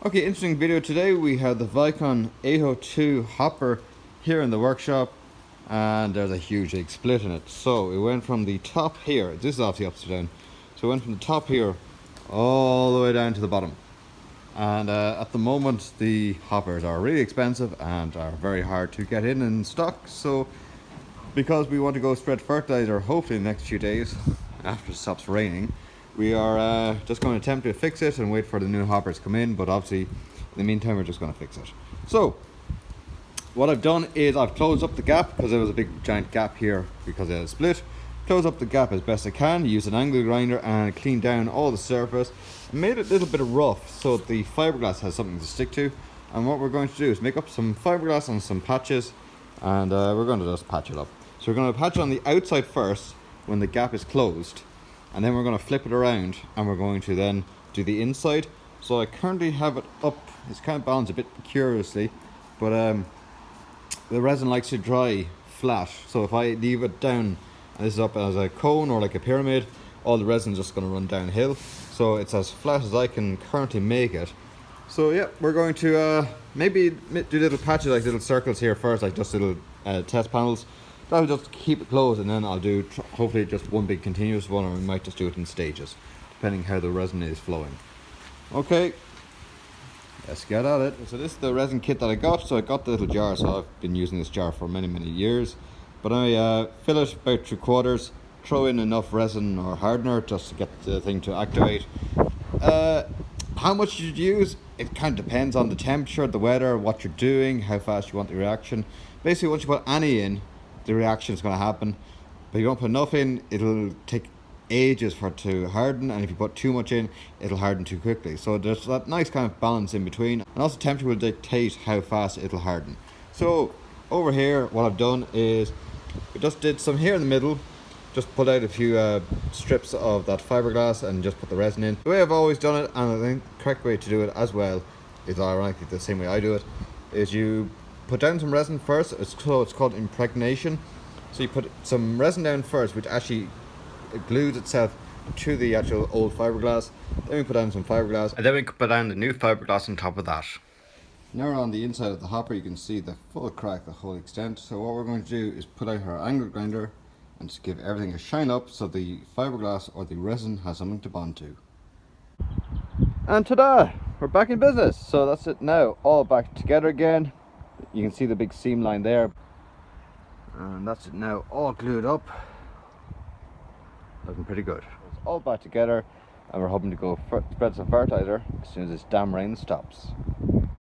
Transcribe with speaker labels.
Speaker 1: Okay, interesting video today. We have the Vicon 802 hopper here in the workshop, and there's a huge big split in it. So it went from the top here, this is obviously upside down, so it went from the top here all the way down to the bottom. And at the moment the hoppers are really expensive and are very hard to get in stock. So because we want to go spread fertilizer hopefully in the next few days after it stops raining, we are just going to attempt to fix it and wait for the new hoppers to come in, but obviously in the meantime we're just going to fix it. So what I've done is I've closed up the gap because there was a big giant gap here because it had split. Close up the gap as best I can, use an angle grinder and clean down all the surface. I made it a little bit rough so the fiberglass has something to stick to, and what we're going to do is make up some fiberglass on some patches, and we're going to just patch it up. So we're going to patch it on the outside first when the gap is closed, and then we're going to flip it around and we're going to then do the inside. So I currently have it up, it's kind of balanced a bit curiously, but the resin likes to dry flat, so if I leave it down and this is up as a cone or like a pyramid, all the resin is just going to run downhill. So it's as flat as I can currently make it. So yeah, we're going to maybe do little patches, like little circles here first, like just little test panels. That'll just keep it closed, and then I'll do hopefully just one big continuous one, or we might just do it in stages depending how the resin is flowing. Okay, let's get at it. So this is the resin kit that I got. So I got the little jar, so I've been using this jar for many years, but I fill it about 3/4, throw in enough resin or hardener just to get the thing to activate. How much you use, it kind of depends on the temperature, the weather, what you're doing, how fast you want the reaction. Basically once you put any in, the reaction is going to happen, but if you don't put enough in, it'll take ages for it to harden, and if you put too much in, it'll harden too quickly. So there's that nice kind of balance in between, and also temperature will dictate how fast it'll harden. So over here what I've done is we just did some here in the middle, just pulled out a few strips of that fiberglass and just put the resin in. The way I've always done it, and I think the correct way to do it as well, is ironically the same way I do it, is you put down some resin first. It's called impregnation. So you put some resin down first, which actually glues itself to the actual old fiberglass. Then we put down some fiberglass, and then we put down the new fiberglass on top of that. Now we're on the inside of the hopper. You can see the full crack, the whole extent. So what we're going to do is put out our angle grinder and just give everything a shine up so the fiberglass or the resin has something to bond to. And ta-da! We're back in business. So that's it now, all back together again. You can see the big seam line there, and that's it now, all glued up, looking pretty good. It's all back together, and we're hoping to go spread some fertilizer as soon as this damn rain stops.